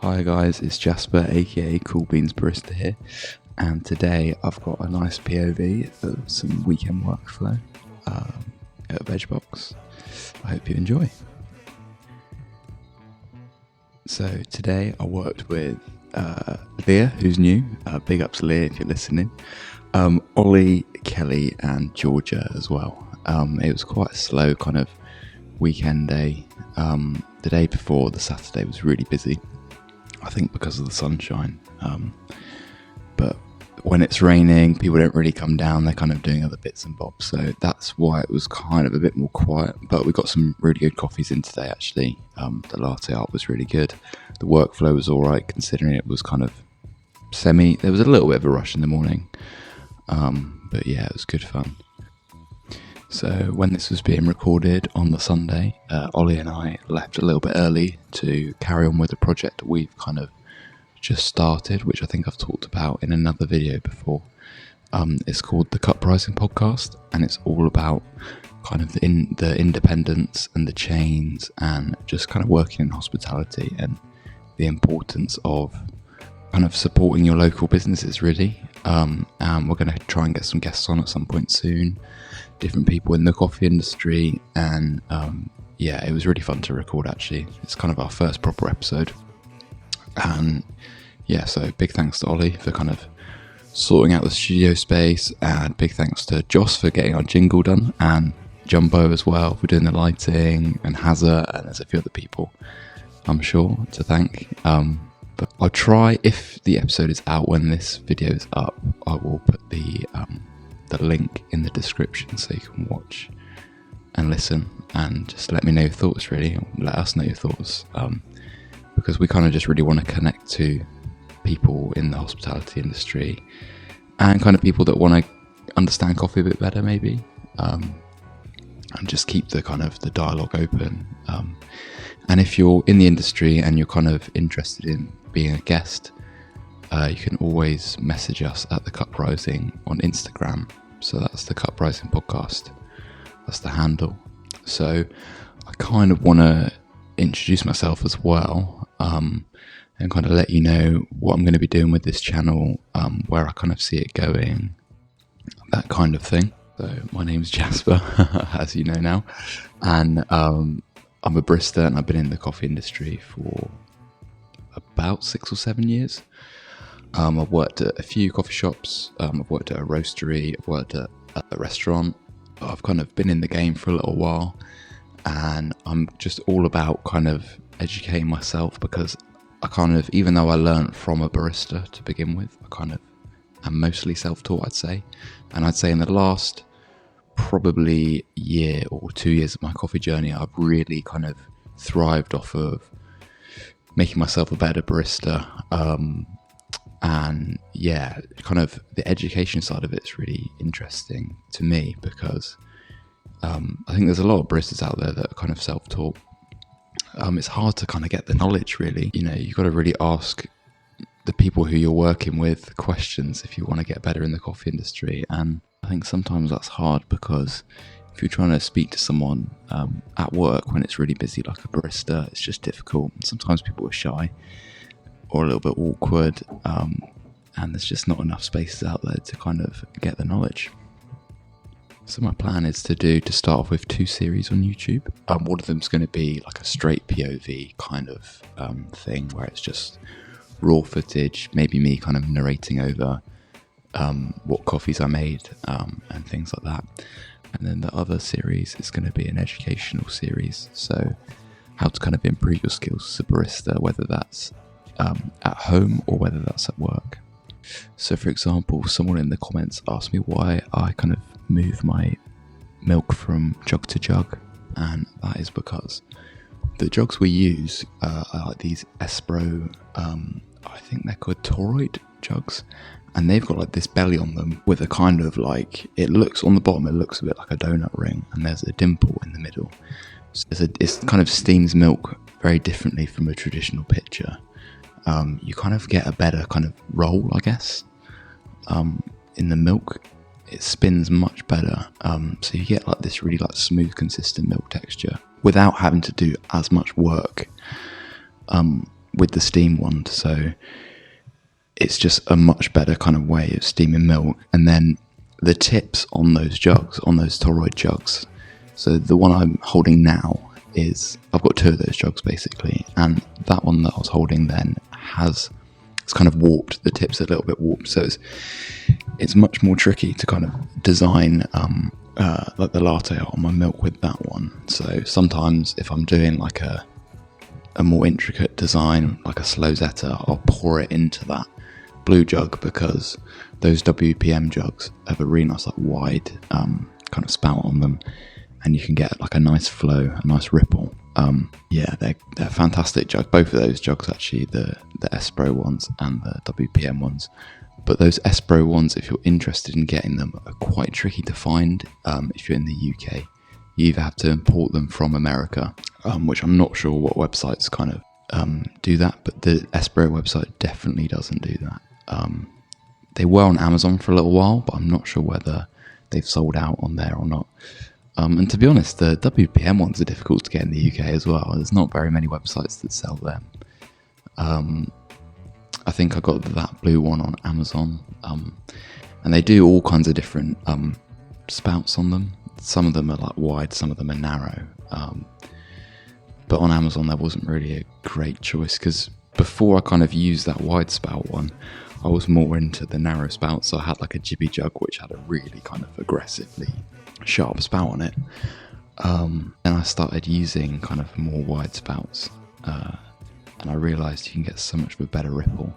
Hi guys, it's Jasper aka Cool Beans Barista here, and today I've got a nice POV of some weekend workflow at Veg Box. I hope you enjoy. So today I worked with Leah, who's new. Big ups Leah if you're listening. Ollie, Kelly and Georgia as well. It was quite a slow kind of weekend day. The day before, the Saturday, was really busy, I think because of the sunshine. But when it's raining, people don't really come down. They're kind of doing other bits and bobs. So that's why it was kind of a bit more quiet. But we got some really good coffees in today, actually. The latte art was really good. The workflow was all right, considering it was kind of there was a little bit of a rush in the morning. But yeah, it was good fun. So when this was being recorded on the Sunday, Ollie and I left a little bit early to carry on with the project that we've kind of just started, which I think I've talked about in another video before. It's called the Cup Pricing Podcast, and it's all about kind of the independence and the chains and just kind of working in hospitality and the importance of kind of supporting your local businesses, really. And we're going to try and get some guests on at some point soon, different people in the coffee industry, and yeah, it was really fun to record, actually. It's kind of our first proper episode. And yeah, so big thanks to Ollie for kind of sorting out the studio space, and big thanks to Joss for getting our jingle done, and Jumbo as well for doing the lighting, and Hazza, and there's a few other people I'm sure to thank. But I'll try, if the episode is out when this video is up, I will put the link in the description so you can watch and listen, and just let me know your thoughts, really. Let us know your thoughts, because we kind of just really want to connect to people in the hospitality industry and kind of people that want to understand coffee a bit better, maybe, and just keep the kind of the dialogue open. And if you're in the industry and you're kind of interested in being a guest, you can always message us at the Cup Rising on Instagram. So that's the Cup Rising Podcast. That's the handle. So I kind of want to introduce myself as well, and kind of let you know what I'm going to be doing with this channel, where I kind of see it going, that kind of thing. So my name's Jasper, as you know now, and I'm a barista, and I've been in the coffee industry for about 6 or 7 years. I've worked at a few coffee shops, I've worked at a roastery, I've worked at a restaurant. I've kind of been in the game for a little while, and I'm just all about kind of educating myself, because I kind of, even though I learned from a barista to begin with, I kind of am mostly self-taught, I'd say. And I'd say in the last probably year or 2 years of my coffee journey, I've really kind of thrived off of making myself a better barista. And yeah, kind of the education side of it's really interesting to me, because I think there's a lot of baristas out there that are kind of self-taught. It's hard to kind of get the knowledge, really. You know, you've got to really ask the people who you're working with questions if you want to get better in the coffee industry. And I think sometimes that's hard, because if you're trying to speak to someone at work when it's really busy, like a barista, it's just difficult. Sometimes people are shy or a little bit awkward, and there's just not enough spaces out there to kind of get the knowledge. So my plan is to start off with 2 series on YouTube. One of them's going to be like a straight POV kind of thing, where it's just raw footage, maybe me kind of narrating over what coffees I made, and things like that. And then the other series is going to be an educational series, so how to kind of improve your skills as a barista, whether that's at home or whether that's at work. So for example, someone in the comments asked me why I kind of move my milk from jug to jug, and that is because the jugs we use are like these Espro, I think they're called toroid jugs, and they've got like this belly on them with a kind of like, it looks on the bottom, it looks a bit like a donut ring, and there's a dimple in the middle. So it kind of steams milk very differently from a traditional pitcher. You kind of get a better kind of roll, I guess, in the milk. It spins much better, so you get like this really like smooth, consistent milk texture without having to do as much work with the steam one. So it's just a much better kind of way of steaming milk. And then the tips on those jugs, on those toroid jugs. So the one I'm holding now is, I've got two of those jugs basically, and that one that I was holding then it's kind of warped. The tip's a little bit warped, so it's much more tricky to kind of design like the latte art on my milk with that one. So sometimes if I'm doing like a more intricate design, like a slow zeta, I'll pour it into that blue jug, because those WPM jugs have a really nice like wide kind of spout on them, and you can get like a nice flow, a nice ripple. They're fantastic jugs. Both of those jugs actually, the Espro ones and the WPM ones. But those Espro ones, if you're interested in getting them, are quite tricky to find if you're in the UK. You either have to import them from America, which I'm not sure what websites kind of do that, but the Espro website definitely doesn't do that. They were on Amazon for a little while, but I'm not sure whether they've sold out on there or not. And to be honest, the WPM ones are difficult to get in the UK as well. There's not very many websites that sell them. I think I got that blue one on Amazon, and they do all kinds of different spouts on them. Some of them are like wide, some of them are narrow. But on Amazon there wasn't really a great choice, because before I kind of used that wide spout one, I was more into the narrow spout. So I had like a jibby jug which had a really kind of aggressively sharp spout on it. Then I started using kind of more wide spouts, and I realised you can get so much of a better ripple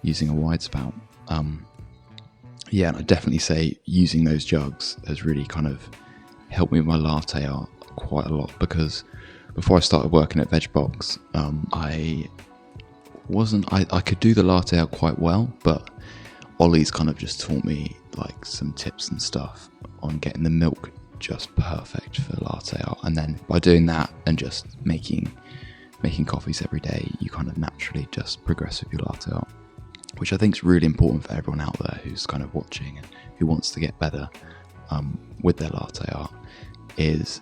using a wide spout. And I definitely say using those jugs has really kind of helped me with my latte art quite a lot, because before I started working at Veg Box, I could do the latte art quite well, but Ollie's kind of just taught me like some tips and stuff on getting the milk just perfect for latte art. And then by doing that and just making coffees every day, you kind of naturally just progress with your latte art, which I think is really important for everyone out there who's kind of watching and who wants to get better with their latte art. Is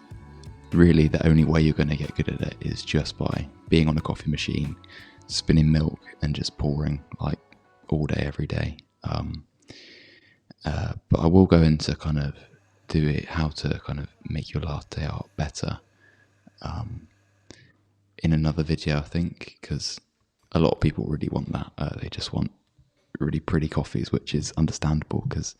really the only way you're going to get good at it is just by being on a coffee machine, spinning milk and just pouring like all day every day. But I will go into kind of how to kind of make your latte art better in another video, I think, because a lot of people really want that. They just want really pretty coffees, which is understandable, because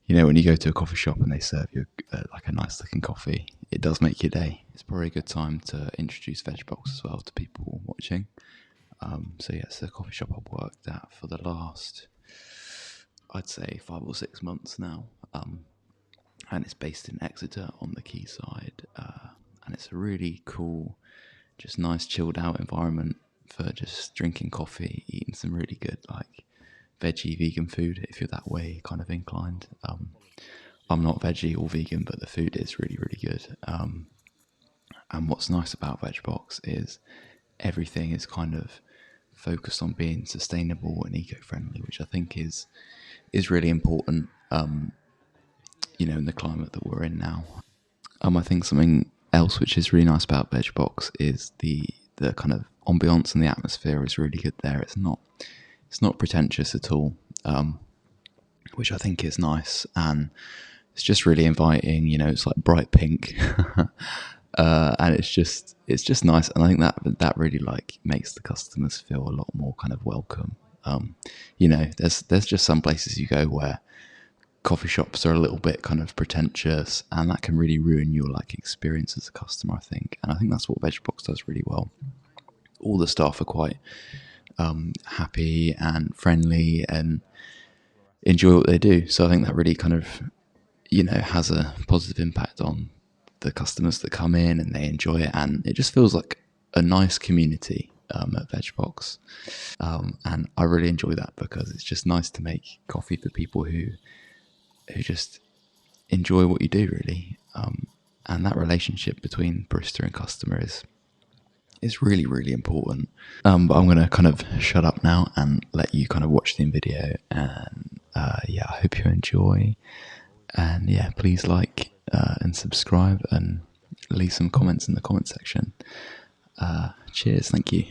you know, when you go to a coffee shop and they serve you like a nice looking coffee, it does make your day. It's probably a good time to introduce Vegbox as well to people watching. It's a coffee shop I've worked at for the last, I'd say, 5 or 6 months now. And it's based in Exeter on the quayside. And it's a really cool, just nice chilled out environment for just drinking coffee, eating some really good like veggie vegan food if you're that way kind of inclined. I'm not veggie or vegan, but the food is really, really good. And what's nice about Vegbox is everything is kind of focused on being sustainable and eco-friendly, which I think is really important, in the climate that we're in now. I think something else which is really nice about Vegbox is the kind of ambiance and the atmosphere is really good there. It's not pretentious at all, which I think is nice, and it's just really inviting. It's like bright pink, and it's just nice. And I think that really like makes the customers feel a lot more kind of welcome. There's just some places you go where coffee shops are a little bit kind of pretentious, and that can really ruin your like experience as a customer, I think. And I think that's what Vegbox does really well. All the staff are quite happy and friendly and enjoy what they do. So I think that really kind of, has a positive impact on the customers that come in and they enjoy it. And it just feels like a nice community at Vegbox. And I really enjoy that because it's just nice to make coffee for people who just enjoy what you do, really. And that relationship between barista and customer is really, really important. But I'm going to kind of shut up now and let you kind of watch the video. And I hope you enjoy. And please like and subscribe and leave some comments in the comment section. Cheers. Thank you.